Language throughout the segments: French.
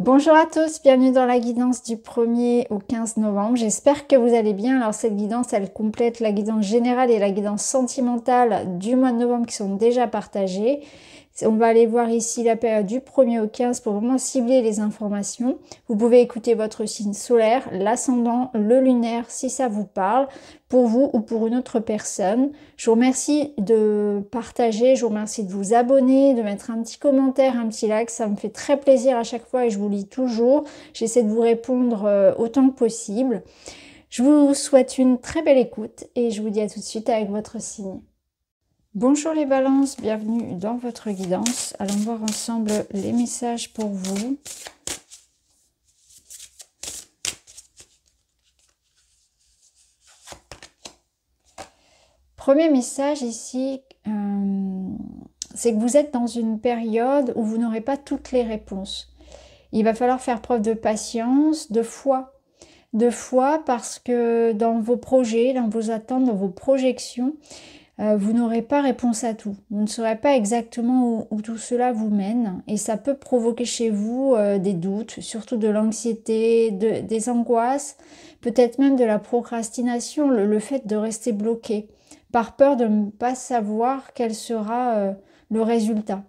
Bonjour à tous, bienvenue dans la guidance du 1er au 15 novembre. J'espère que vous allez bien. Alors cette guidance, elle complète la guidance générale et la guidance sentimentale du mois de novembre qui sont déjà partagées. On va aller voir ici la période du 1er au 15 pour vraiment cibler les informations. Vous pouvez écouter votre signe solaire, l'ascendant, le lunaire si ça vous parle, pour vous ou pour une autre personne. Je vous remercie de partager, je vous remercie de vous abonner, de mettre un petit commentaire, un petit like. Ça me fait très plaisir à chaque fois et je vous lis toujours. J'essaie de vous répondre autant que possible. Je vous souhaite une très belle écoute et je vous dis à tout de suite avec votre signe. Bonjour les balances, bienvenue dans votre guidance. Allons voir ensemble les messages pour vous. Premier message ici, c'est que vous êtes dans une période où vous n'aurez pas toutes les réponses. Il va falloir faire preuve de patience, de foi. De foi parce que dans vos projets, dans vos attentes, dans vos projections, vous n'aurez pas réponse à tout. Vous ne saurez pas exactement où tout cela vous mène. Et ça peut provoquer chez vous des doutes, surtout de l'anxiété, des angoisses, peut-être même de la procrastination, le fait de rester bloqué, par peur de ne pas savoir quel sera le résultat.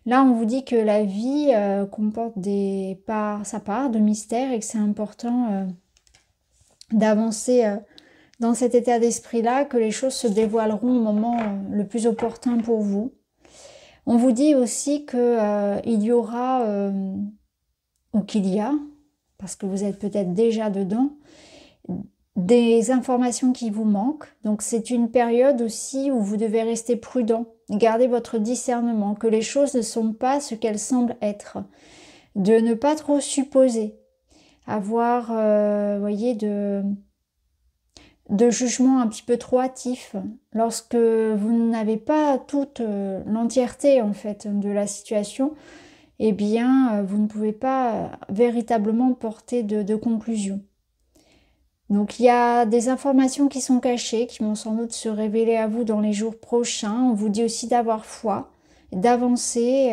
Là, on vous dit que la vie comporte sa part de mystère et que c'est important d'avancer dans cet état d'esprit-là, que les choses se dévoileront au moment le plus opportun pour vous. On vous dit aussi que il y aura, ou qu'il y a, parce que vous êtes peut-être déjà dedans, des informations qui vous manquent. Donc c'est une période aussi où vous devez rester prudent, garder votre discernement, que les choses ne sont pas ce qu'elles semblent être, de ne pas trop supposer, avoir, voyez, de jugement un petit peu trop hâtif, lorsque vous n'avez pas toute l'entièreté en fait de la situation, eh bien vous ne pouvez pas véritablement porter de conclusion. Donc il y a des informations qui sont cachées, qui vont sans doute se révéler à vous dans les jours prochains. On vous dit aussi d'avoir foi, d'avancer,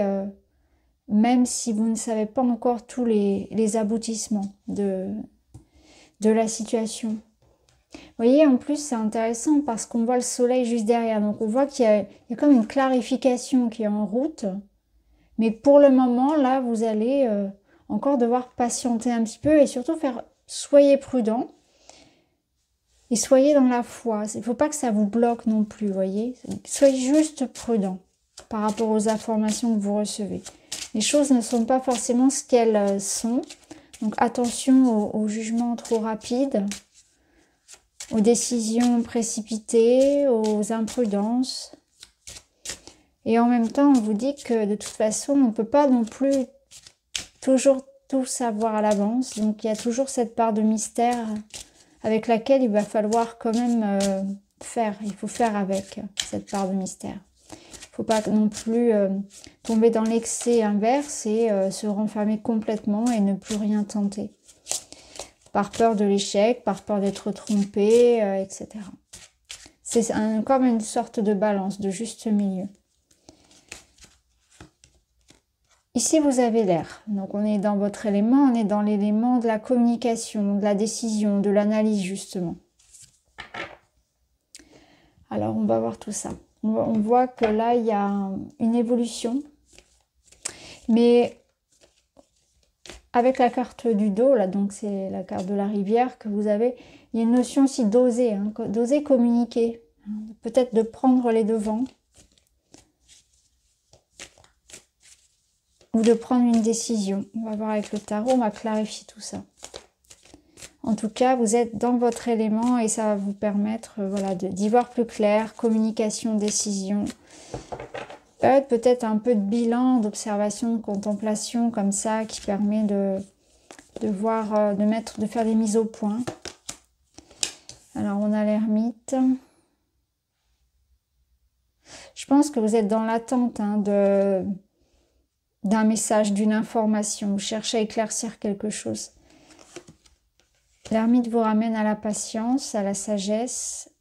même si vous ne savez pas encore tous les aboutissements de la situation. Vous voyez, en plus, c'est intéressant parce qu'on voit le soleil juste derrière. Donc, on voit qu'il y a comme une clarification qui est en route. Mais pour le moment, là, vous allez encore devoir patienter un petit peu et surtout soyez prudent et soyez dans la foi. Il ne faut pas que ça vous bloque non plus, vous voyez. Soyez juste prudent par rapport aux informations que vous recevez. Les choses ne sont pas forcément ce qu'elles sont. Donc, attention aux jugements trop rapides, aux décisions précipitées, aux imprudences. Et en même temps, on vous dit que de toute façon, on ne peut pas non plus toujours tout savoir à l'avance. Donc il y a toujours cette part de mystère avec laquelle il va falloir quand même faire. Il faut faire avec cette part de mystère. Il ne faut pas non plus tomber dans l'excès inverse et se renfermer complètement et ne plus rien tenter. Par peur de l'échec, par peur d'être trompé, etc. C'est comme une sorte de balance, de juste milieu. Ici, vous avez l'air. Donc, on est dans votre élément, on est dans l'élément de la communication, de la décision, de l'analyse, justement. Alors, on va voir tout ça. On voit que là, il y a une évolution. Mais avec la carte du dos, là, donc c'est la carte de la rivière que vous avez, il y a une notion aussi d'oser, hein, d'oser communiquer, hein, peut-être de prendre les devants, ou de prendre une décision. On va voir avec le tarot, on va clarifier tout ça. En tout cas, vous êtes dans votre élément et ça va vous permettre voilà, d'y voir plus clair, communication, décision. Peut-être un peu de bilan, d'observation, de contemplation comme ça qui permet de voir, de faire des mises au point. Alors on a l'ermite. Je pense que vous êtes dans l'attente hein, d'un message, d'une information. Vous cherchez à éclaircir quelque chose. L'ermite vous ramène à la patience, à la sagesse,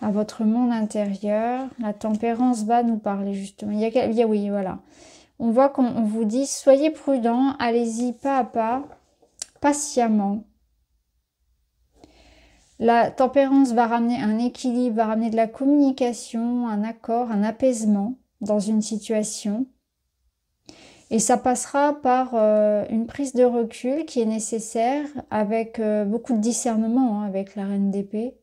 à votre monde intérieur. La tempérance va nous parler justement. Oui, voilà. On voit qu'on vous dit, soyez prudent, allez-y pas à pas, patiemment. La tempérance va ramener un équilibre, va ramener de la communication, un accord, un apaisement dans une situation. Et ça passera par une prise de recul qui est nécessaire avec beaucoup de discernement, hein, avec la reine d'épée.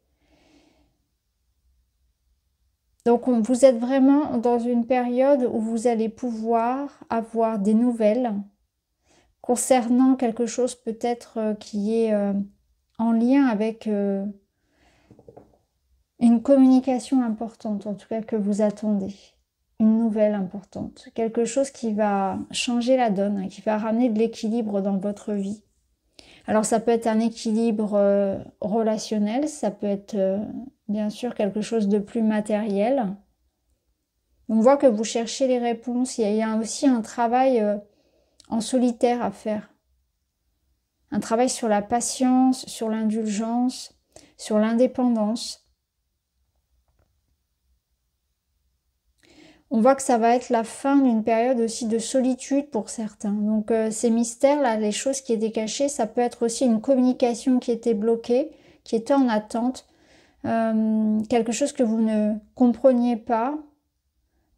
Donc vous êtes vraiment dans une période où vous allez pouvoir avoir des nouvelles concernant quelque chose peut-être qui est en lien avec une communication importante, en tout cas que vous attendez. Une nouvelle importante, quelque chose qui va changer la donne, hein, qui va ramener de l'équilibre dans votre vie. Alors ça peut être un équilibre relationnel, ça peut être bien sûr quelque chose de plus matériel. On voit que vous cherchez les réponses, il y a aussi un travail en solitaire à faire. Un travail sur la patience, sur l'indulgence, sur l'indépendance. On voit que ça va être la fin d'une période aussi de solitude pour certains. Donc ces mystères-là, les choses qui étaient cachées, ça peut être aussi une communication qui était bloquée, qui était en attente, quelque chose que vous ne compreniez pas,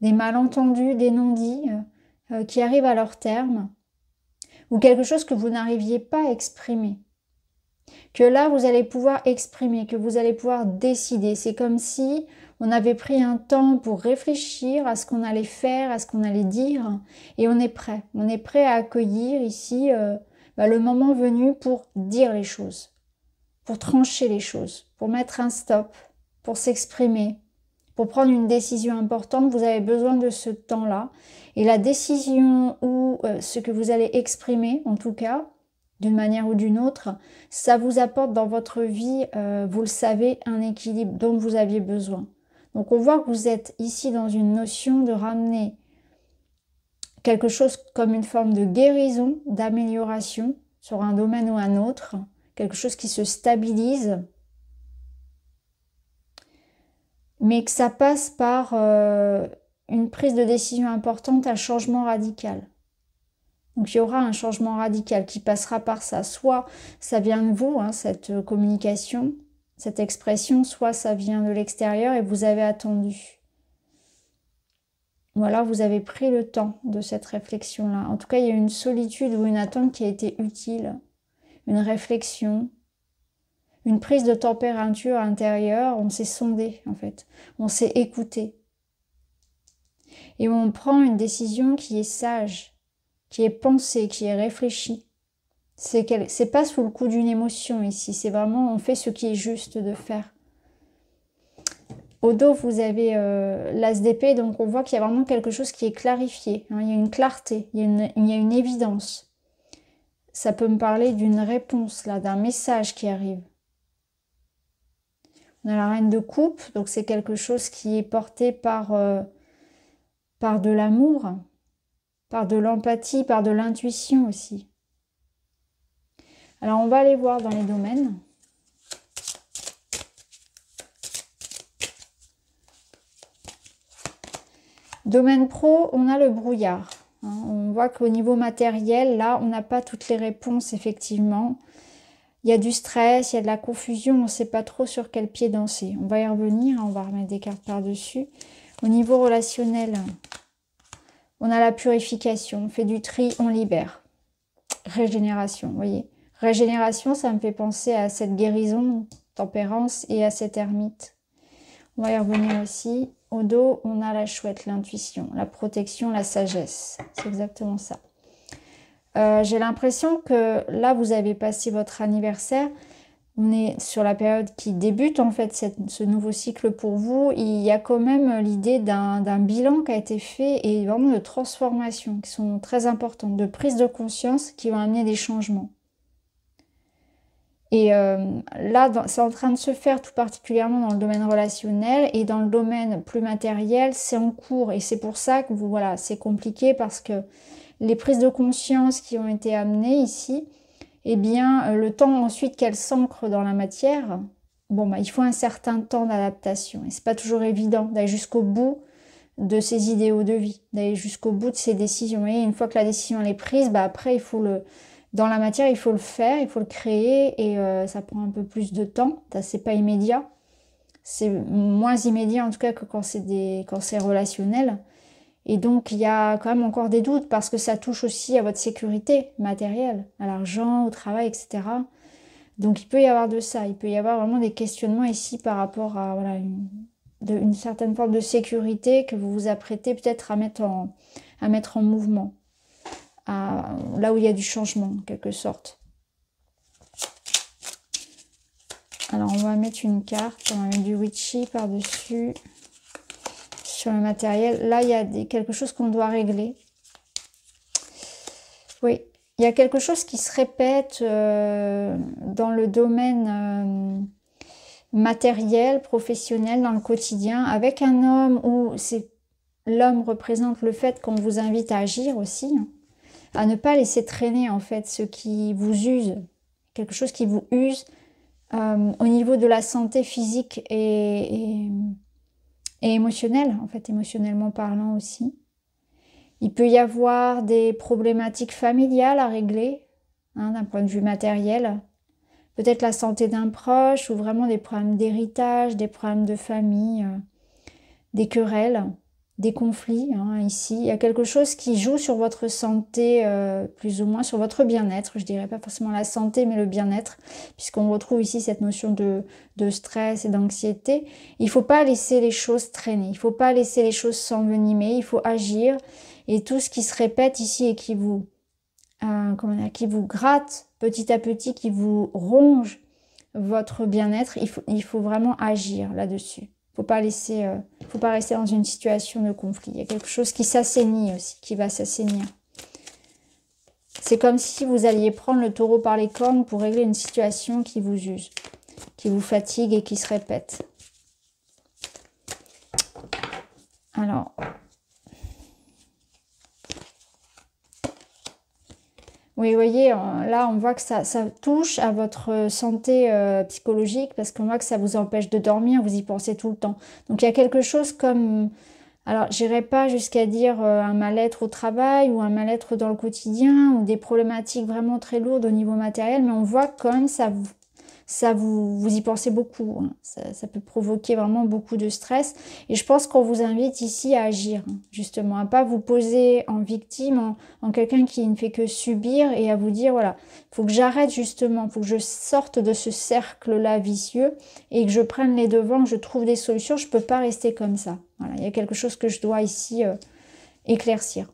des malentendus, des non-dits qui arrivent à leur terme, ou quelque chose que vous n'arriviez pas à exprimer. Que là, vous allez pouvoir exprimer, que vous allez pouvoir décider. C'est comme si on avait pris un temps pour réfléchir à ce qu'on allait faire, à ce qu'on allait dire, et on est prêt. On est prêt à accueillir ici le moment venu pour dire les choses, pour trancher les choses, pour mettre un stop, pour s'exprimer, pour prendre une décision importante. Vous avez besoin de ce temps-là. Et la décision ou ce que vous allez exprimer, en tout cas, d'une manière ou d'une autre, ça vous apporte dans votre vie, vous le savez, un équilibre dont vous aviez besoin. Donc on voit que vous êtes ici dans une notion de ramener quelque chose comme une forme de guérison, d'amélioration sur un domaine ou un autre, quelque chose qui se stabilise, mais que ça passe par une prise de décision importante, un changement radical. Donc il y aura un changement radical qui passera par ça. Soit ça vient de vous, hein, cette communication, cette expression, soit ça vient de l'extérieur et vous avez attendu. Ou alors vous avez pris le temps de cette réflexion-là. En tout cas, il y a une solitude ou une attente qui a été utile. Une réflexion, une prise de température intérieure. On s'est sondé en fait. On s'est écouté. Et on prend une décision qui est sage, qui est pensée, qui est réfléchie. C'est pas sous le coup d'une émotion ici, c'est vraiment on fait ce qui est juste de faire. Au dos, vous avez l'as d'épée, donc on voit qu'il y a vraiment quelque chose qui est clarifié. Hein, il y a une clarté, il y a une évidence. Ça peut me parler d'une réponse, là, d'un message qui arrive. On a la reine de coupe, donc c'est quelque chose qui est porté par de l'amour, par de l'empathie, par de l'intuition aussi. Alors on va aller voir dans les domaines. Domaine pro, on a le brouillard. Hein, on voit qu'au niveau matériel, là, on n'a pas toutes les réponses, effectivement. Il y a du stress, il y a de la confusion, on ne sait pas trop sur quel pied danser. On va y revenir, hein, on va remettre des cartes par-dessus. Au niveau relationnel, on a la purification, on fait du tri, on libère. Régénération, vous voyez. Régénération, ça me fait penser à cette guérison, tempérance et à cette ermite. On va y revenir aussi. Au dos, on a la chouette, l'intuition, la protection, la sagesse. C'est exactement ça. J'ai l'impression que là, vous avez passé votre anniversaire. On est sur la période qui débute, en fait, ce nouveau cycle pour vous. Il y a quand même l'idée d'un bilan qui a été fait et vraiment de transformations qui sont très importantes, de prise de conscience qui vont amener des changements. Et là, c'est en train de se faire tout particulièrement dans le domaine relationnel et dans le domaine plus matériel, c'est en cours. Et c'est pour ça que voilà, c'est compliqué parce que les prises de conscience qui ont été amenées ici, eh bien, le temps ensuite qu'elles s'ancrent dans la matière, bon, bah, il faut un certain temps d'adaptation. Et c'est pas toujours évident d'aller jusqu'au bout de ses idéaux de vie, d'aller jusqu'au bout de ses décisions. Et une fois que la décision elle est prise, bah après il faut dans la matière, il faut le faire, il faut le créer et ça prend un peu plus de temps. C'est pas immédiat. C'est moins immédiat en tout cas que quand c'est relationnel. Et donc il y a quand même encore des doutes parce que ça touche aussi à votre sécurité matérielle, à l'argent, au travail, etc. Donc il peut y avoir de ça. Il peut y avoir vraiment des questionnements ici par rapport à voilà, une certaine forme de sécurité que vous vous apprêtez peut-être à mettre en mouvement. Là où il y a du changement, en quelque sorte. Alors, on va mettre une carte, on va mettre du witchy par-dessus, sur le matériel. Là, il y a quelque chose qu'on doit régler. Oui, il y a quelque chose qui se répète dans le domaine matériel, professionnel, dans le quotidien, avec un homme où l'homme représente le fait qu'on vous invite à agir aussi, hein, à ne pas laisser traîner en fait ce qui vous use, quelque chose qui vous use au niveau de la santé physique et émotionnelle, en fait, émotionnellement parlant aussi. Il peut y avoir des problématiques familiales à régler, hein, d'un point de vue matériel. Peut-être la santé d'un proche ou vraiment des problèmes d'héritage, des problèmes de famille, des querelles, des conflits. Hein, ici, il y a quelque chose qui joue sur votre santé, plus ou moins sur votre bien-être. Je dirais pas forcément la santé, mais le bien-être, puisqu'on retrouve ici cette notion de stress et d'anxiété. Il faut pas laisser les choses traîner. Il faut pas laisser les choses s'envenimer. Il faut agir. Et tout ce qui se répète ici et qui vous gratte petit à petit, qui vous ronge votre bien-être, il faut vraiment agir là-dessus. Faut pas rester dans une situation de conflit. Il y a quelque chose qui s'assainit aussi, qui va s'assainir. C'est comme si vous alliez prendre le taureau par les cornes pour régler une situation qui vous use, qui vous fatigue et qui se répète. Alors, oui, vous voyez, là, on voit que ça touche à votre santé psychologique parce qu'on voit que ça vous empêche de dormir, vous y pensez tout le temps. Donc, il y a quelque chose comme... Alors, j'irai pas jusqu'à dire un mal-être au travail ou un mal-être dans le quotidien ou des problématiques vraiment très lourdes au niveau matériel, mais on voit que quand même vous y pensez beaucoup. Hein. Ça peut provoquer vraiment beaucoup de stress. Et je pense qu'on vous invite ici à agir, hein, justement, à pas vous poser en victime, en quelqu'un qui ne fait que subir et à vous dire, voilà, faut que j'arrête justement, faut que je sorte de ce cercle-là vicieux et que je prenne les devants, que je trouve des solutions. Je peux pas rester comme ça. Voilà, il y a quelque chose que je dois ici éclaircir.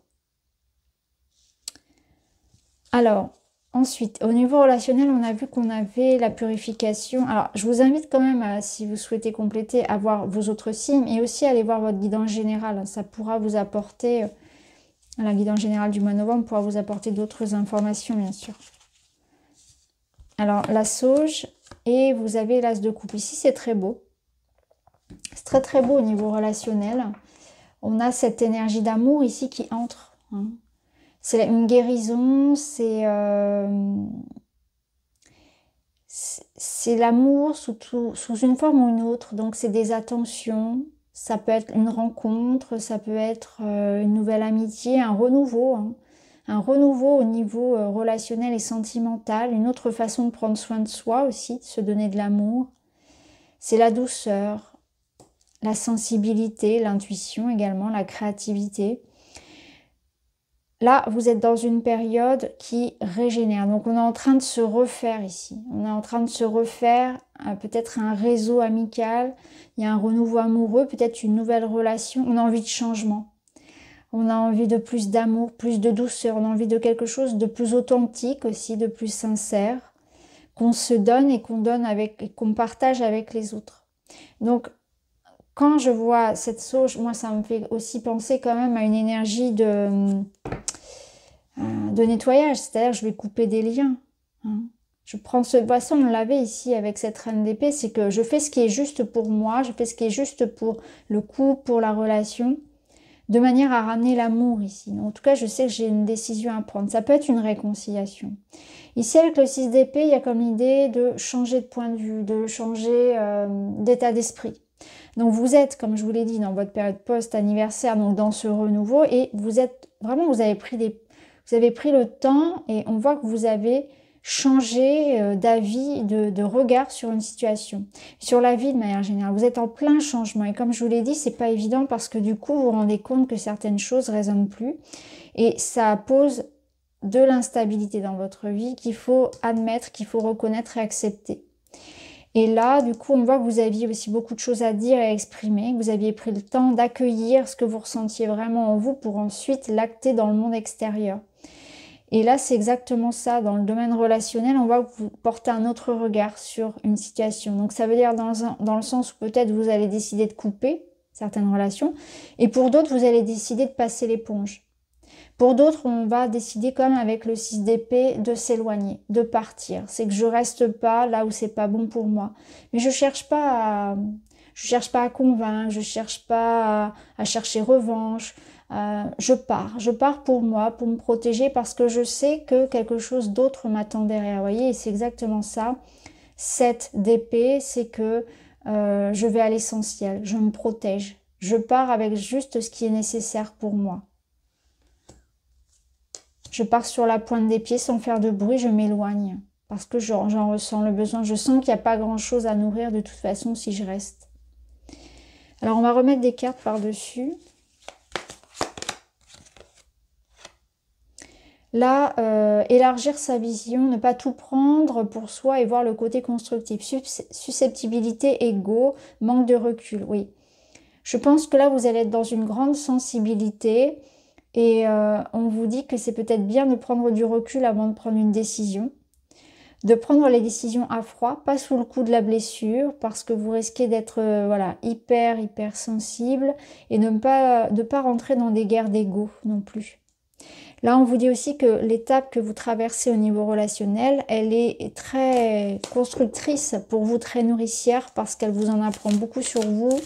Alors, ensuite, au niveau relationnel, on a vu qu'on avait la purification. Alors, je vous invite quand même, si vous souhaitez compléter, à voir vos autres signes et aussi à aller voir votre guidance générale. Ça pourra vous apporter, la guidance générale du mois de novembre pourra vous apporter d'autres informations, bien sûr. Alors, la sauge et vous avez l'as de coupe. Ici, c'est très beau. C'est très très beau au niveau relationnel. On a cette énergie d'amour ici qui entre. Hein. C'est une guérison, c'est l'amour sous une forme ou une autre. Donc c'est des attentions, ça peut être une rencontre, ça peut être une nouvelle amitié, un renouveau. Hein. Un renouveau au niveau relationnel et sentimental, une autre façon de prendre soin de soi aussi, de se donner de l'amour. C'est la douceur. La sensibilité, l'intuition également, la créativité. Là, vous êtes dans une période qui régénère. Donc, on est en train de se refaire ici. On est en train de se refaire peut-être un réseau amical. Il y a un renouveau amoureux, peut-être une nouvelle relation. On a envie de changement. On a envie de plus d'amour, plus de douceur. On a envie de quelque chose de plus authentique aussi, de plus sincère, qu'on se donne et qu'on partage avec les autres. Donc, quand je vois cette sauge, moi, ça me fait aussi penser quand même à une énergie de nettoyage. C'est-à-dire, je vais couper des liens. Hein. Je prends ce poisson, on l'avait ici avec cette reine d'épée, c'est que je fais ce qui est juste pour moi, je fais ce qui est juste pour le couple, pour la relation, de manière à ramener l'amour ici. En tout cas, je sais que j'ai une décision à prendre. Ça peut être une réconciliation. Ici, avec le 6 d'épée, il y a comme l'idée de changer de point de vue, de changer d'état d'esprit. Donc vous êtes, comme je vous l'ai dit, dans votre période post-anniversaire, donc dans ce renouveau, et vous êtes vraiment, vous avez pris le temps, et on voit que vous avez changé d'avis, de regard sur une situation, sur la vie de manière générale. Vous êtes en plein changement, et comme je vous l'ai dit, c'est pas évident parce que du coup, vous vous rendez compte que certaines choses résonnent plus, et ça pose de l'instabilité dans votre vie qu'il faut admettre, qu'il faut reconnaître et accepter. Et là, du coup, on voit que vous aviez aussi beaucoup de choses à dire et à exprimer, que vous aviez pris le temps d'accueillir ce que vous ressentiez vraiment en vous pour ensuite l'acter dans le monde extérieur. Et là, c'est exactement ça. Dans le domaine relationnel, on voit que vous portez un autre regard sur une situation. Donc, ça veut dire dans le sens où peut-être vous allez décider de couper certaines relations, et pour d'autres, vous allez décider de passer l'éponge. Pour d'autres, on va décider, comme avec le 6 d'épée, de s'éloigner, de partir. C'est que je reste pas là où c'est pas bon pour moi. Mais je cherche pas à convaincre, je cherche pas à chercher revanche. Je pars pour moi, pour me protéger, parce que je sais que quelque chose d'autre m'attend derrière. Vous voyez, et c'est exactement ça. 7 d'épée, c'est que je vais à l'essentiel, je me protège. Je pars avec juste ce qui est nécessaire pour moi. Je pars sur la pointe des pieds sans faire de bruit, je m'éloigne. Parce que j'en ressens le besoin. Je sens qu'il n'y a pas grand-chose à nourrir de toute façon si je reste. Alors on va remettre des cartes par-dessus. Là, élargir sa vision, ne pas tout prendre pour soi et voir le côté constructif. Susceptibilité, ego, manque de recul, oui. Je pense que là, vous allez être dans une grande sensibilité. Et on vous dit que c'est peut-être bien de prendre du recul avant de prendre une décision. De prendre les décisions à froid, pas sous le coup de la blessure, parce que vous risquez d'être voilà, hyper sensible et de ne pas rentrer dans des guerres d'ego non plus. Là, on vous dit aussi que l'étape que vous traversez au niveau relationnel, elle est très constructrice pour vous, très nourricière, parce qu'elle vous en apprend beaucoup sur vous,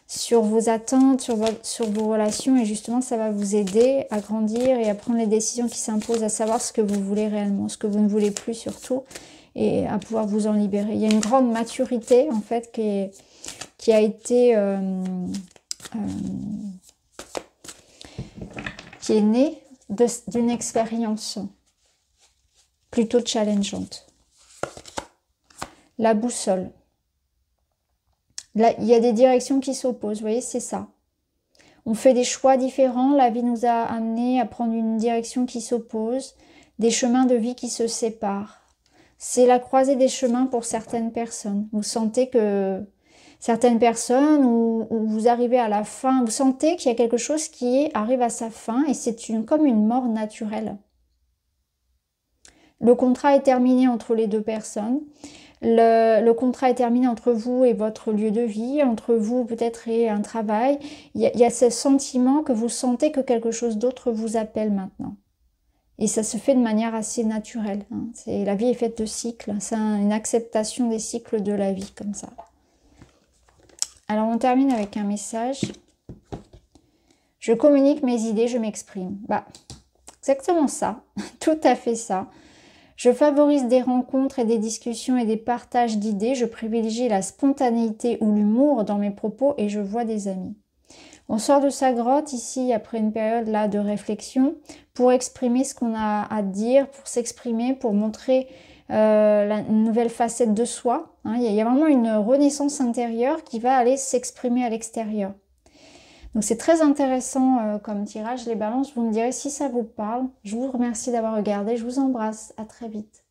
sur vos attentes, sur vos relations, et justement, ça va vous aider à grandir et à prendre les décisions qui s'imposent, à savoir ce que vous voulez réellement, ce que vous ne voulez plus surtout, et à pouvoir vous en libérer. Il y a une grande maturité, en fait, qui a été... qui est née d'une expérience plutôt challengeante. La boussole. Là, il y a des directions qui s'opposent, vous voyez, c'est ça. On fait des choix différents, la vie nous a amené à prendre une direction qui s'oppose, des chemins de vie qui se séparent. C'est la croisée des chemins pour certaines personnes. Vous sentez que certaines personnes, où vous arrivez à la fin, vous sentez qu'il y a quelque chose qui arrive à sa fin et c'est comme une mort naturelle. Le contrat est terminé entre les deux personnes. Le contrat est terminé entre vous et votre lieu de vie, entre vous peut-être et un travail. Il y a ce sentiment que vous sentez que quelque chose d'autre vous appelle maintenant. Et ça se fait de manière assez naturelle. Hein. La vie est faite de cycles. C'est une acceptation des cycles de la vie comme ça. Alors on termine avec un message. Je communique mes idées, je m'exprime. Bah, exactement ça, tout à fait ça. Je favorise des rencontres et des discussions et des partages d'idées. Je privilégie la spontanéité ou l'humour dans mes propos et je vois des amis. On sort de sa grotte ici après une période là de réflexion pour exprimer ce qu'on a à dire, pour s'exprimer, pour montrer une nouvelle facette de soi. Hein. Il y a vraiment une renaissance intérieure qui va aller s'exprimer à l'extérieur. Donc c'est très intéressant comme tirage, les balances. Vous me direz si ça vous parle. Je vous remercie d'avoir regardé. Je vous embrasse. À très vite.